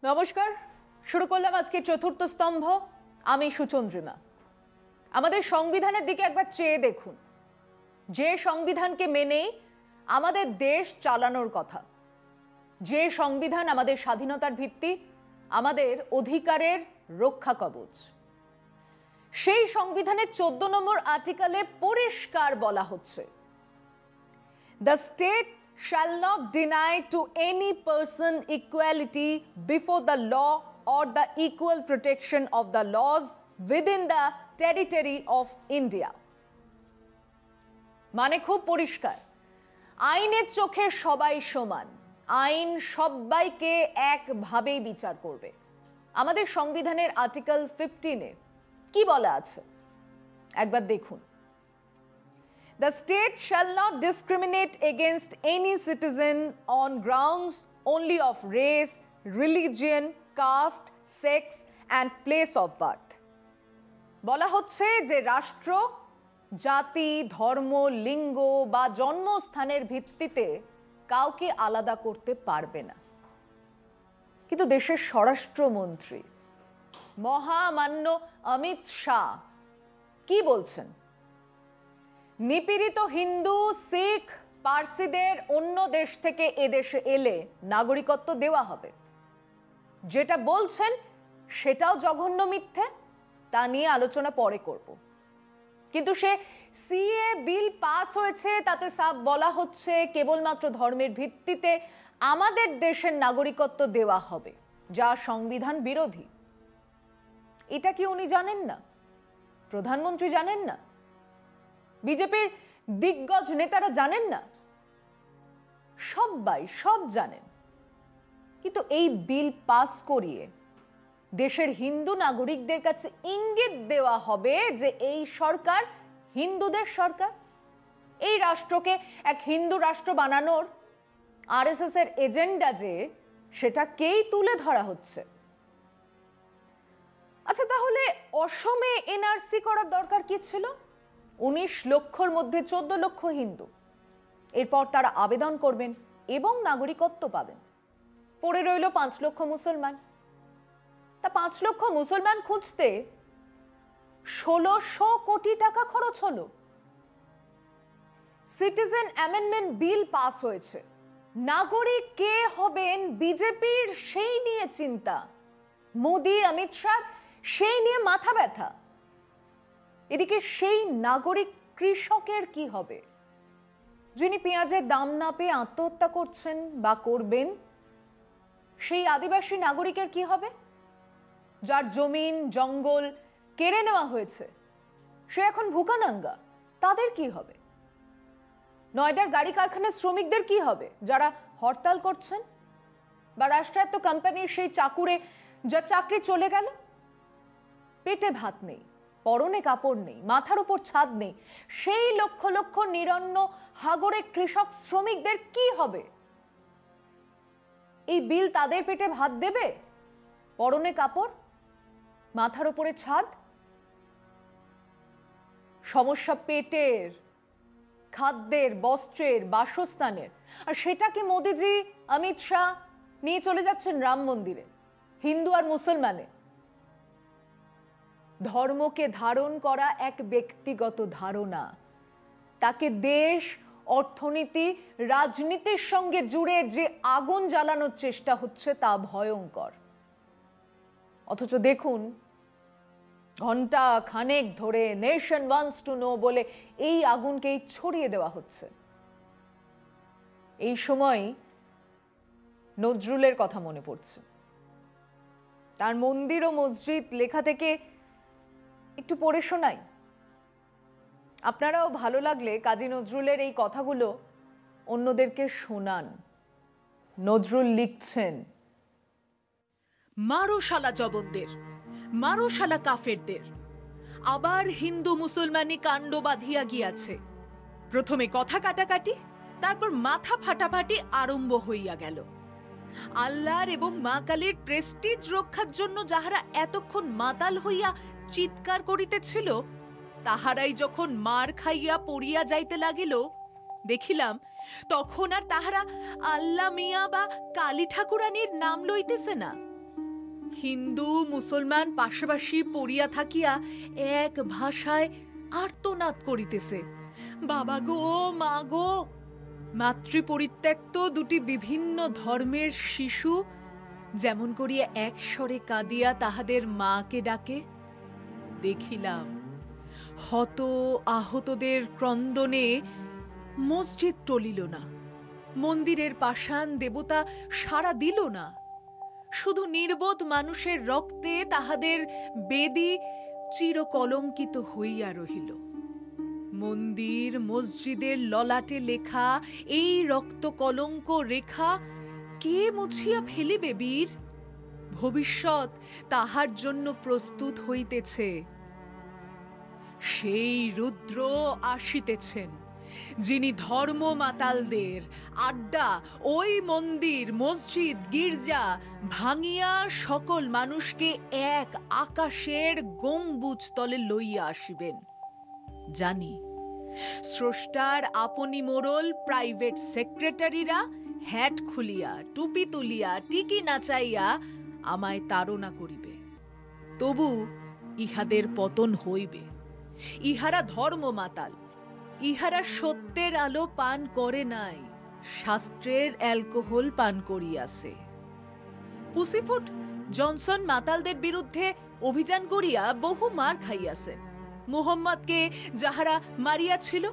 নমস্কার, শুরু করলাম আজকে চতুর্থ স্তম্ভ। আমি সুচন্দ্রিমা। আমাদের সংবিধানের দিকে একবার চেয়ে দেখুন, যে সংবিধানকে মেনেই আমাদের দেশ চালানোর কথা, যে সংবিধান আমাদের স্বাধীনতার ভিত্তি, আমাদের অধিকারের রক্ষা কবচ, সেই সংবিধানের 14 নম্বর আর্টিকেলে পরিষ্কার বলা হচ্ছে, the state shall not deny to any person equality before the law or the equal protection of the laws within the territory of India. মানে খুব পরিষ্কার, আইনের চোখে সবাই সমান, আইন সবাইকে একভাবেই বিচার করবে। আমাদের সংবিধানের আর্টিকেল 15-এ কি বলা আছে একবার দেখুন। The state shall not discriminate against any citizen on grounds only of race, religion, caste, sex and place of birth. বলা হচ্ছে যে রাষ্ট্র জাতি, ধর্ম, লিঙ্গ বা জন্মস্থানের ভিত্তিতে কাউকে আলাদা করতে পারবে না। কিন্তু দেশের স্বরাষ্ট্রমন্ত্রী মহামান্য অমিত শাহ কি বলছেন? নিপীড়িত হিন্দু, শিখ, পার্সিদের অন্য দেশ থেকে এদেশে এলে নাগরিকত্ব দেওয়া হবে। যেটা বলছেন সেটাও জঘন্য মিথ্যে, তা নিয়ে আলোচনা পরে করব। কিন্তু সে সিএ বিল পাস হয়েছে, তাতে সাফ বলা হচ্ছে কেবলমাত্র ধর্মের ভিত্তিতে আমাদের দেশের নাগরিকত্ব দেওয়া হবে, যা সংবিধান বিরোধী। এটা কি উনি জানেন না? প্রধানমন্ত্রী জানেন না? বিজেপির দিগ্গজ নেতারা জানেন না? সবাই সব জানেন। কিন্তু এই বিল পাস করিয়ে দেশের হিন্দু নাগরিকদের কাছে ইঙ্গিত দেওয়া হবে যে এই সরকার হিন্দুদের সরকার, এই রাষ্ট্রকে এক হিন্দু রাষ্ট্র বানানোর আরএসএস এর এজেন্ডা যে সেটাকেই তুলে ধরা হচ্ছে। আচ্ছা, তাহলে অসমে এনআরসি করার দরকার কি ছিল? 19 লক্ষর মধ্যে 14 লক্ষ হিন্দু, এরপর তারা আবেদন করবেন এবং নাগরিকত্ব পাবেন। পড়ে রইল 5 লক্ষ মুসলমান। তা 5 লক্ষ মুসলমান খুঁজতে 1600 কোটি টাকা খরচ হলো। সিটিজেন অ্যামেন্ডমেন্ট বিল পাস হয়েছে, নাগরিক কে হবেন বিজেপির সেই নিয়ে চিন্তা, মোদি, অমিত শাহ সেই নিয়ে মাথা ব্যথা। এদিকে সেই নাগরিক কৃষকের কি হবে, যিনি পেঁয়াজের দাম না পেয়ে আত্মহত্যা করছেন বা করবেন? সেই আদিবাসী নাগরিকের কি হবে, যার জমিন জঙ্গল কেড়ে নেওয়া হয়েছে, সে এখন ভুকানাঙ্গা? তাদের কি হবে? নয়ডার গাড়ি কারখানার শ্রমিকদের কি হবে, যারা হরতাল করছেন? বা রাষ্ট্রায়ত্ত কোম্পানির সেই চাকুরে যার চাকরি চলে গেল? পেটে ভাত নেই, পরনে কাপড় নেই, মাথার উপর ছাদ নেই, সেই লক্ষ লক্ষ নিরন্ন হাগরে কৃষক শ্রমিকদের কি হবে? এই বিল তাদের পেটে ভাত দেবে? পরনে কাপড়, মাথার উপরে ছাদ? সমস্যা পেটের, খাদ্যের, বস্ত্রের, বাসস্থানের। আর সেটা কি মোদিজি, অমিত শাহ নিয়ে চলে যাচ্ছেন রাম মন্দিরে, হিন্দু আর মুসলমানে? ধর্মকে ধারণ করা এক ব্যক্তিগত ধারণা, তাকে দেশ, অর্থনীতি, রাজনীতির সঙ্গে জুড়ে যে আগুন জ্বালানোর চেষ্টা হচ্ছে তা ভয়ঙ্কর। অথচ দেখুন, ঘন্টা খানেক ধরে নেশন ওয়ান্টস টু নো বলে এই আগুনকেই ছড়িয়ে দেওয়া হচ্ছে। এই সময় নজরুলের কথা মনে পড়ছে। তার মন্দির ও মসজিদ লেখা থেকে একটু পড়ে শোনাই। আপনারাও ভালো লাগলে কাজী নজরুলের এই কথাগুলো অন্যদেরকে শোনান। নজরুল লিখছেন, মারো শালা জবনদের, মারো শালা কাফেরদের, আবার হিন্দু মুসলমানি কাণ্ড বাঁধিয়া গিয়াছে। প্রথমে কথা কাটাকাটি, তারপর মাথা ফাটাফাটি আরম্ভ হইয়া গেল। আল্লাহর এবং মা কালীর প্রেস্টিজ রক্ষার জন্য যাহারা এতক্ষণ মাতাল হইয়া চিৎকার করিতেছিল, তাহারাই যখন মার খাইয়া পড়িয়া যাইতে লাগিল, দেখিলাম তখন আর তাহারা আল্লাহ মিয়া বা কালী ঠাকুরানীর নাম লইতেছে না, হিন্দু মুসলমান পাশাপাশি পড়িয়া থাকিয়া এক ভাষায় আর্তনাদ করিতেছে, বাবা গো, মা গো। মাতৃপরিত্যক্ত দুটি বিভিন্ন ধর্মের শিশু যেমন করিয়া এক স্বরে কাঁদিয়া তাহাদের মাকে ডাকে, দেখিলাম হত আহতদের ক্রন্দনে মসজিদ টলিল না, মন্দিরের পাষাণ দেবতা সাড়া দিল না, শুধু নির্বোধ মানুষের রক্তে তাহাদের বেদী চিরকলঙ্কিত হইয়া রহিল। মন্দির মসজিদের ললাটে লেখা এই রক্ত কলঙ্ক রেখা কে মুছিয়া ফেলিবে বীর? ভবিষ্যৎ তাহার জন্য প্রস্তুত হইতেছে। সেই রুদ্র আসিতেছেন, যিনি ধর্ম মাতালদের আড্ডা ওই মন্দির মসজিদ গির্জা ভাঙিয়া সকল মানুষকে এক আকাশের গম্বুজ তলে লইয়া আসিবেন। জানি স্রষ্টার আপনি মোড়ল প্রাইভেট সেক্রেটারিরা হ্যাট খুলিয়া টুপি তুলিয়া টিকি নাচাইয়া আমায় তাড়না করিবে, তবু ইহাদের পতন হইবে। ইহারা ধর্ম মাতাল, ইহারা সত্যের আলো পান করে নাই, শাস্ত্রের অ্যালকোহল পান করিয়াছে। পুসিফুট জনসন মাতালদের বিরুদ্ধে অভিযান করিয়া বহু মার খাইয়াছে। মুহাম্মদকে যাহারা মারিয়াছিল,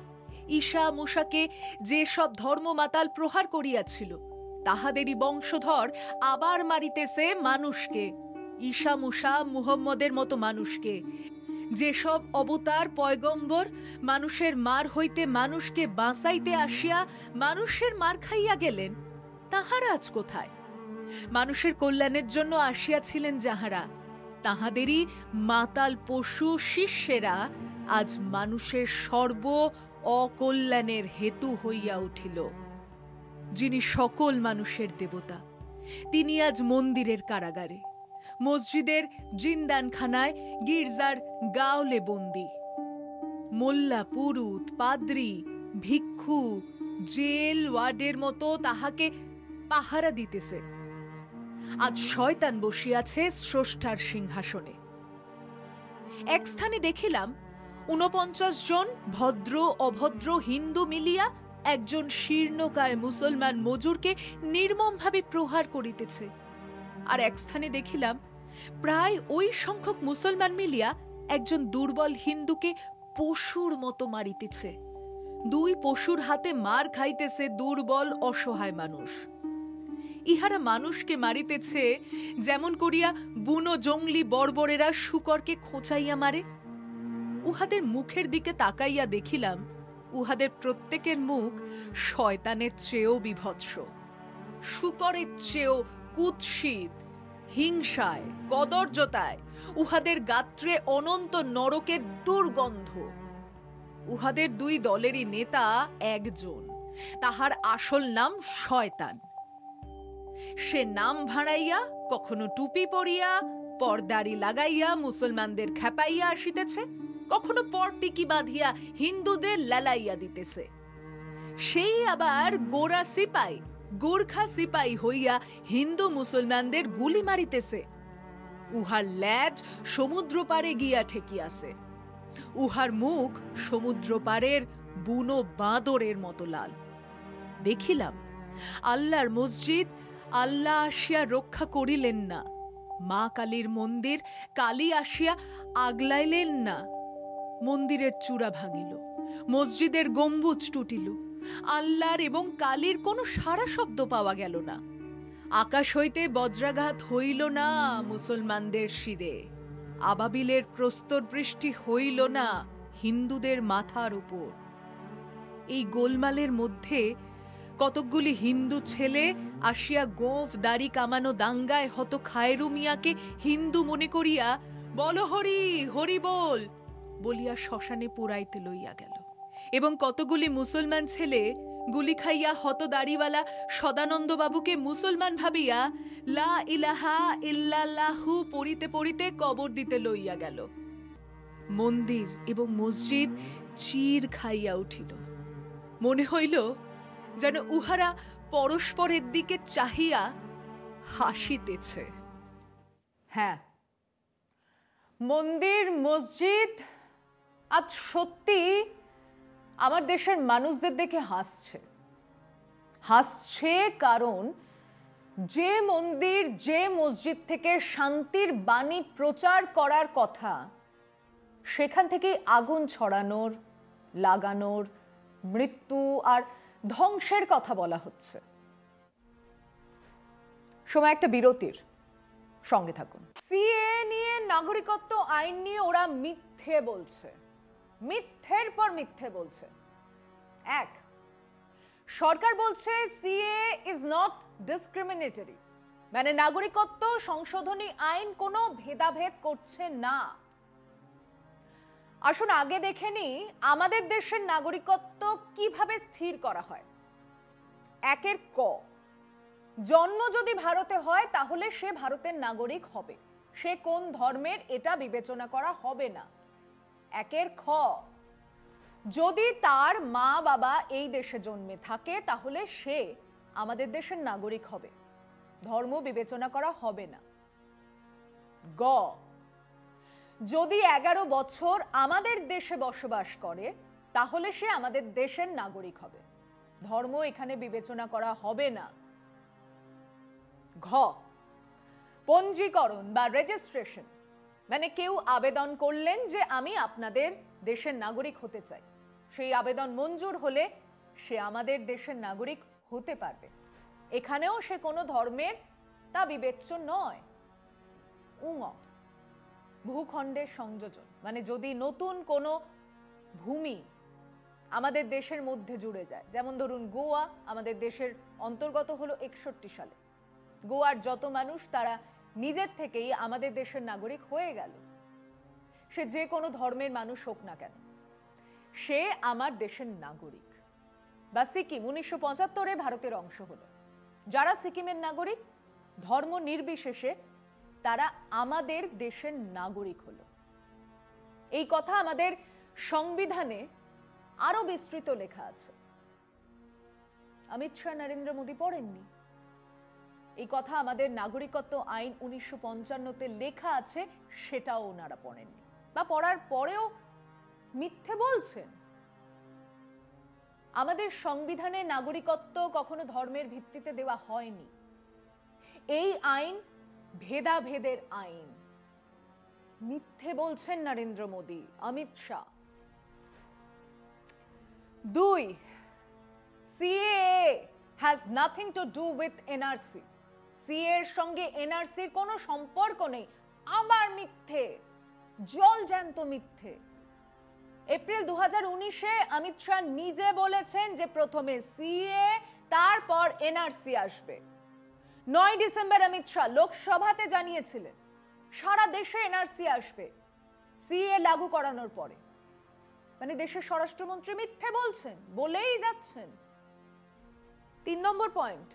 ঈশা মুসাকে যে সব ধর্ম মাতাল প্রহার করিয়াছিল, তাহাদেরই বংশধর আবার মারিতেছে মানুষকে, ঈশা মুসা মুহাম্মদের মতো মানুষকে। যেসব অবতার পয়গম্বর মানুষের মার হইতে মানুষকে বাঁচাইতে আসিয়া মানুষের মার খাইয়া গেলেন, তাহারা আজ কোথায়? মানুষের কল্যাণের জন্য আসিয়াছিলেন যাহারা, তাহাদেরই মাতাল পশু শিষ্যেরা আজ মানুষের সর্ব অকল্যাণের হেতু হইয়া উঠিল। যিনি সকল মানুষের দেবতা, তিনি আজ মন্দিরের কারাগারে, মসজিদের জিন্দানখানায়, গির্জার গাওলে বন্দী। মোল্লা, পুরুত, পাদ্রী, ভিক্ষু জেল ওয়ার্ডের মতো তাহাকে পাহারা দিতেছে। আজ শয়তান বসিয়াছে স্রষ্টার সিংহাসনে। এক স্থানে দেখিলাম ৪৯ জন ভদ্র অভদ্র হিন্দু মিলিয়া একজন শীর্ণকায় মুসলমান মজুরকে নির্মমভাবে প্রহার করিতেছে। আর এক স্থানে দেখিলাম প্রায় ওই সংখ্যক মুসলমান মিলিয়া একজন দুর্বল হিন্দুকে পশুর মতো মারিতেছে। দুই পশুর হাতে মার খাইতেছে দুর্বল অসহায় মানুষ। ইহারা মানুষকে মারিতেছে যেমন করিয়া বুনো জঙ্গলি বর্বরেরা শূকরকে খোঁচাইয়া মারে। উহাদের মুখের দিকে তাকাইয়া দেখিলাম উহাদের প্রত্যেকের মুখ শয়তানের চেয়েও বিভৎস, শূকরের চেয়েও কুৎসিত। হিংসায় কদর্যতায় উহাদের গাত্রে অনন্ত নরকের দুর্গন্ধ। উহাদের দুই দলেরই নেতা একজন, তাহার আসল নাম শয়তান। সে নাম ভাড়াইয়া কখনো টুপি পরিয়া পর্দারি লাগাইয়া মুসলমানদের খেপাইয়া আসিতেছে, কখনো পরটিকি বাঁধিয়া হিন্দুদের লেলাইয়া দিতেছে। সেই আবার গোরা সিপাই, গোর্খা সিপাই হইয়া হিন্দু মুসলমানদের গুলি মারিতেছে। উহার ল্যাজ সমুদ্র পারে গিয়া ঠেকিয়াছে, উহার মুখ সমুদ্র পারের বুনো বাঁদরের মতো লাল। দেখিলাম আল্লাহর মসজিদ আল্লাহ আসিয়া রক্ষা করিলেন না, মা কালীর মন্দির কালী আসিয়া আগলাইলেন না। মন্দিরের চূড়া ভাঙিল, মসজিদের গম্বুজ টুটিল, আল্লাহর এবং কালীর কোনো সারা শব্দ পাওয়া গেল না। আকাশ হইতে বজ্রাঘাত হইল না মুসলমানদের শিরে, আবাবিলের প্রস্তর বৃষ্টি হইল না হিন্দুদের মাথার উপর। এই গোলমালের মধ্যে কতকগুলি হিন্দু ছেলে আসিয়া গোঁফ দাড়ি কামানো দাঙ্গায় হত খায়রু মিয়াকে হিন্দু মনে করিয়া বল হরি হরি বল বলিয়া শ্মশানে পুরাইতে লইয়া গেল, এবং কতগুলি মুসলমান ছেলে গুলি খাইয়া হত দাড়িওয়ালা সদানন্দ বাবুকে মুসলমান ভাবিয়া লা ইলাহা ইল্লাল্লাহু পড়িতে পড়িতে কবর দিতে লইয়া গেল। মন্দির এবং মসজিদ চির খাইয়া উঠিল। মনে হইল যেন উহারা পরস্পরের দিকে চাহিয়া হাসিতেছে। হ্যাঁ, মন্দির মসজিদ আজ সত্যি আমার দেশের মানুষদের দেখে হাসছে কারণ যে মন্দির যে মসজিদ থেকে শান্তির বাণী প্রচার করার কথা সেখান থেকেই আগুন ছড়ানোর, লাগানোর, মৃত্যু আর ধ্বংসের কথা বলা হচ্ছে। সময় একটা বিরতির, সঙ্গে থাকুন। সিএ নিয়ে, নাগরিকত্ব আইন নিয়ে ওরা মিথ্যে বলছে, মিথ্যের পর মিথ্যে বলছে। এক, সরকার বলছে সিএ ইজ নট ডিসক্রিমিনেটরি, মানে নাগরিকত্ব সংশোধনী আইন কোনো ভেদাভেদ করছে না। আসুন আগে দেখে নিই আমাদের দেশের নাগরিকত্ব কিভাবে স্থির করা হয়। একের ক, জন্ম যদি ভারতে হয় তাহলে সে ভারতের নাগরিক হবে, সে কোন ধর্মের এটা বিবেচনা করা হবে না। একের খ, যদি তার মা বাবা এই দেশে জন্মে থাকে তাহলে সে আমাদের দেশের নাগরিক হবে, ধর্ম বিবেচনা করা হবে না। গ, যদি 11 বছর আমাদের দেশে বসবাস করে তাহলে সে আমাদের দেশের নাগরিক হবে, ধর্ম এখানে বিবেচনা করা হবে না। ঘ, পঞ্জীকরণ বা রেজিস্ট্রেশন, মানে কেউ আবেদন করলেন যে আমি আপনাদের দেশের নাগরিক হতে চাই, সেই আবেদন মঞ্জুর হলে সে আমাদের দেশের নাগরিক হতে পারবে, এখানেও সে কোনো ধর্মের তা বিবেচ্য নয়। উঙ, ভূখণ্ডের সংযোজন, মানে যদি নতুন কোনো ভূমি আমাদের দেশের মধ্যে জুড়ে যায়, যেমন ধরুন গোয়া আমাদের দেশের অন্তর্গত হলো 61 সালে, গোয়ার যত মানুষ তারা নিজের থেকেই আমাদের দেশের নাগরিক হয়ে গেল, সে যে কোনো ধর্মের মানুষ হোক না কেন সে আমার দেশের নাগরিক। বা সিকিম 1975-এ ভারতের অংশ হলো, যারা সিকিমের নাগরিক ধর্ম নির্বিশেষে তারা আমাদের দেশের নাগরিক হলো। এই কথা আমাদের সংবিধানে আরো বিস্তৃত লেখা আছে। অমিত শাহ, নরেন্দ্র মোদী পড়েননি এই কথা, আমাদের নাগরিকত্ব আইন 1955-তে লেখা আছে, সেটাও ওনারা পড়েননি বা পড়ার পরেও মিথ্যে বলছেন। আমাদের সংবিধানে নাগরিকত্ব কখনো ধর্মের ভিত্তিতে দেওয়া হয়নি। এই আইন ভেদাভেদের আইন। মিথ্যে বলছেন Narendra Modi, Amit Shah. 2, CAA has nothing to do with NRC. CAA এর সঙ্গে এনআরসির কোনো সম্পর্ক নেই। আবার মিথ্যে, জলজ্যান্ত মিথ্যে। এপ্রিল 2019-এ অমিত শাহ নিজে বলেছেন যে প্রথমে সিএ তারপর এনআরসি আসবে। 9 ডিসেম্বর অমিত শাহ লোকসভাতে জানিয়েছিলেন সারা দেশে এনআরসি আসবে সিএ লাগু করানোর পরে। মানে দেশের স্বরাষ্ট্রমন্ত্রী মিথ্যে বলছেন, বলেই যাচ্ছেন। 3 নম্বর পয়েন্ট,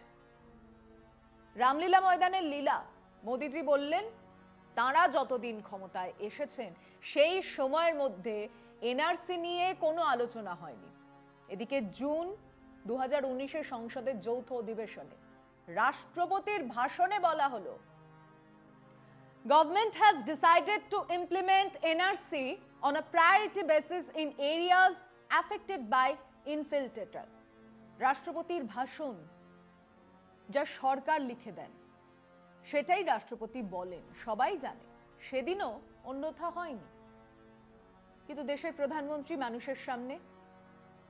রামলীলা ময়দানের লীলা। মোদিজি বললেন তাঁরা যতদিন ক্ষমতায় এসেছেন সেই সময়ের মধ্যে এনআরসি নিয়ে কোনো আলোচনা হয়নি। এদিকে জুন 2019-এ সংসদের যৌথ অধিবেশনে রাষ্ট্রপতির ভাষণে বলা হলো, Government has decided to implement NRC on a priority basis in areas affected by infiltrator. রাষ্ট্রপতির ভাষণ যা সরকার লিখে দেন সেটাই রাষ্ট্রপতি বলেন, সবাই জানে। সেদিনও অন্যথা হয়নি, কিন্তু দেশের প্রধানমন্ত্রী মানুষের সামনে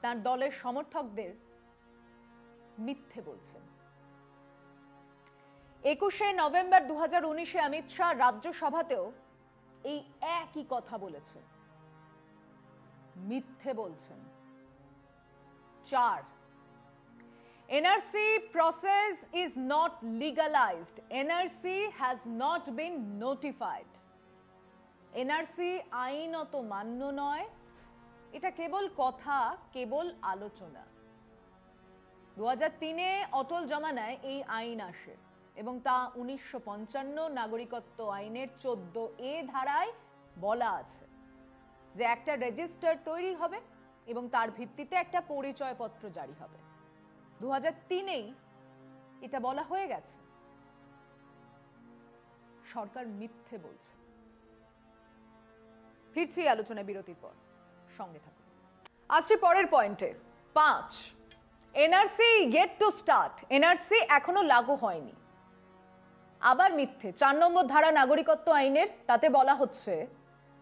তার দলের সমর্থকদের মিথ্যে বলছেন। 21শে নভেম্বর 2019-এ অমিত শাহ রাজ্যসভাতেও এই একই কথা বলেছেন, মিথ্যে বলছেন। 4, NRC process is not legalized. NRC has not been notified. NRC আইনত মান্য নয়, এটা কেবল কথা, কেবল আলোচনা। 2003-এ অটল জমানায় এই আইন আসে এবং তা 1955 নাগরিকত্ব আইনের 14A ধারায় বলা আছে যে একটা রেজিস্টার তৈরি হবে এবং তার ভিত্তিতে একটা পরিচয়পত্র জারি হবে। 2003-এই এটা বলা হয়ে গেছে। সরকার মিথ্যে বলছে। ফিরছি আলোচনায় বিরতির পর, সঙ্গে থাকুন। আসছি পরের পয়েন্টে, 5, NRC yet to start, NRC এখনো লাগু হয়নি। আবার মিথ্যে। 4 নম্বর ধারা নাগরিকত্ব আইনের, তাতে বলা হচ্ছে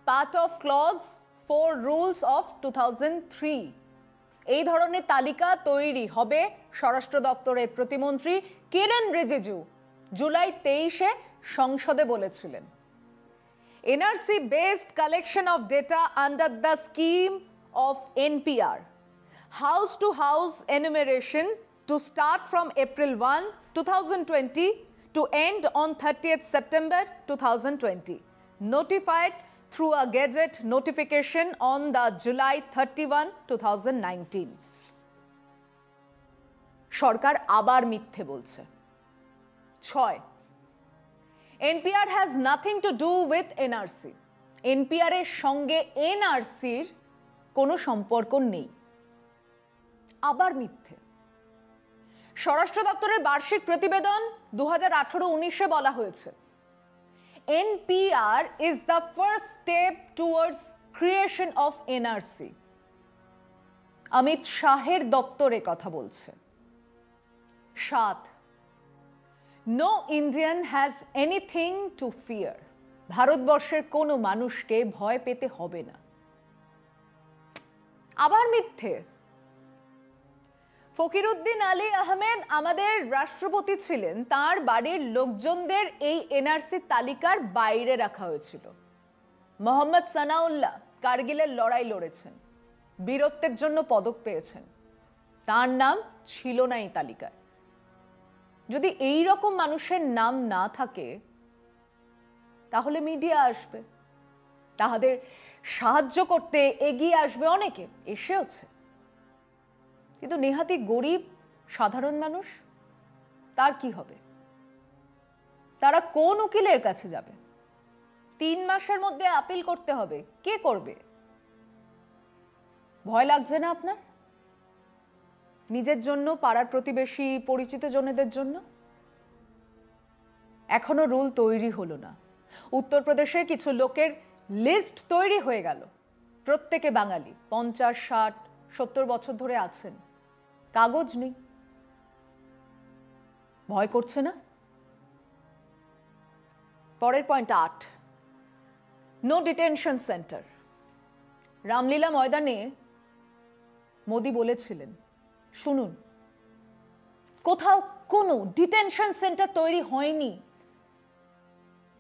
part of clause 4 rules of 2003, এই ধরনের তালিকা তৈরি হবে স্বরাষ্ট্র দপ্তরের প্রতিমন্ত্রী কিরেন রিজিজু জুলাই 23-এ সংসদে বলেছিলেন। NRC based collection of data under the scheme of NPR, house to house enumeration to start from April 1, 2020 to end on 30th September 2020, notified through a gazette notification on the July 31, 2019. সরকার আবার মিথ্যে বলছে। 6, NPR has nothing to do with NRC, NPR এর সঙ্গে এনআরসির কোনো সম্পর্ক নেই। আবার মিথ্যে। স্বরাষ্ট্র দপ্তরের বার্ষিক প্রতিবেদন 2018-19-এ বলা হয়েছে NPR is the first step towards creation of NRC, Amit শাহের দপ্তরে কথা বলছে। 7, no Indian has anything to fear, ভারতবর্ষের কোনো মানুষকে ভয় পেতে হবে না। আবার মিথ্যে। ফকিরউদ্দিন আলী আহমেদ আমাদের রাষ্ট্রপতি ছিলেন, তার বাড়ির লোকজনদের এই এনআরসি তালিকার বাইরে রাখা হয়েছিল। মোহাম্মদ সানাউল্লাহ কারগিলের লড়াই লড়েছেন, বীরত্বের জন্য পদক পেয়েছেন, তার নাম ছিল না এই তালিকায়। যদি এই রকম মানুষের নাম না থাকে তাহলে মিডিয়া আসবে, তাদের সাহায্য করতে এগিয়ে আসবে অনেকে, এসেওছে। কিন্তু নেহাতি গরিব সাধারণ মানুষ, তার কি হবে? তারা কোন উকিলের কাছে যাবে? 3 মাসের মধ্যে আপিল করতে হবে, কে করবে? ভয় লাগছে না আপনার? নিজের জন্য, পাড়ার প্রতিবেশী, পরিচিত জনেদের জন্য? এখনো রুল তৈরি হলো না। উত্তরপ্রদেশে কিছু লোকের লিস্ট তৈরি হয়ে গেল, প্রত্যেকে বাঙালি, 50, 60, 70 বছর ধরে আছেন, কাগজ নেই। ভয় করছে না? পরের point 8, no detention centre. Ramlila ময়দানে মোদি বলেছিলেন, শুনুন, কোথাও কোনো ডিটেনশন সেন্টার তৈরি হয়নি।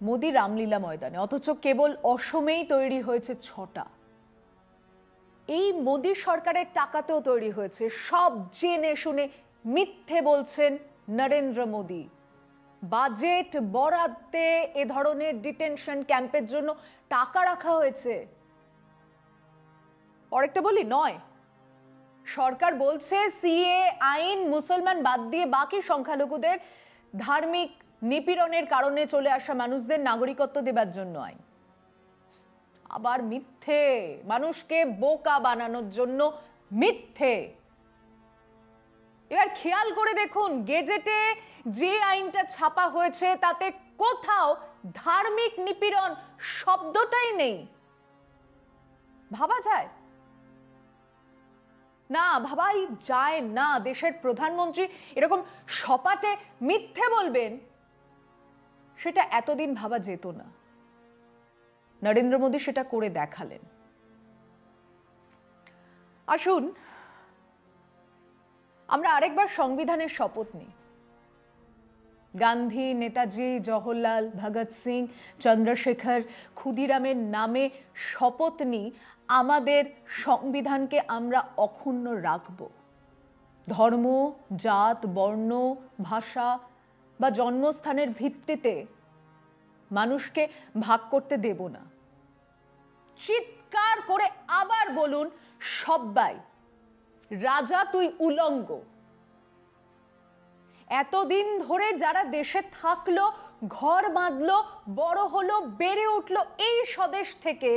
মোদি রামলীলা ময়দানে, অথচ কেবল অসমেই তৈরি হয়েছে 6টা। এই মোদি সরকারের টাকাতেও তৈরি হয়েছে। সব জেনে শুনে মিথ্যে বলছেন নরেন্দ্র মোদি। বাজেট বরাদ্দে এ ধরনের ডিটেনশন ক্যাম্পের জন্য টাকা রাখা হয়েছে। পরেরটা বলি, নয়। সরকার বলছে সিএ আইন মুসলমান বাদ দিয়ে বাকি সংখ্যালঘুদের ধার্মিক নিপীড়নের কারণে চলে আসা মানুষদের নাগরিকত্ব দেবার জন্য আইন। আবার মিথ্যে, মানুষকে বোকা বানানোর জন্য মিথ্যে। এবার খেয়াল করে দেখুন, গেজেটে যে আইনটা ছাপা হয়েছে তাতে কোথাও ধার্মিক নিপীড়ন শব্দটাই নেই। ভাবা যায়? না, ভাবাই যায় না। দেশের প্রধানমন্ত্রী এরকম সপাটে মিথ্যে বলবেন, সেটা এতদিন ভাবা যেত না। নরেন্দ্র মোদী সেটা করে দেখালেন। আসুন আমরা আরেকবার সংবিধানের শপথ নিই। গান্ধী, নেতাজি, জওহরলাল, ভগৎ সিং, চন্দ্রশেখর, ক্ষুদিরামের নামে শপথ নিই আমাদের সংবিধানকে আমরা অক্ষুণ্ণ রাখব। ধর্ম, জাত, বর্ণ, ভাষা বা জন্মস্থানের ভিত্তিতে মানুষকে ভাগ করতে দেব না। চিৎকার করে আবার বলুন সবাই, রাজা তুই উলঙ্গ। এতদিন ধরে যারা দেশে থাকলো, ঘর বাঁধলো, বড় হলো, বেড়ে উঠলো এই স্বদেশ থেকে,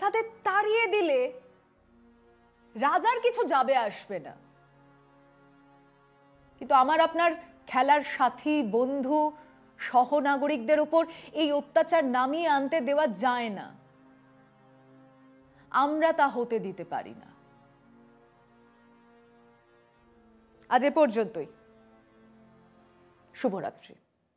তাদের তাড়িয়ে দিলে রাজার কিছু যাবে আসবে না। কিন্তু আমার আপনার খেলার সাথী, বন্ধু, সহনাগরিকদের উপর এই অত্যাচার নামিয়ে আনতে দেওয়া যায় না। আমরা তা হতে দিতে পারি না। আজ এ পর্যন্তই। শুভরাত্রি।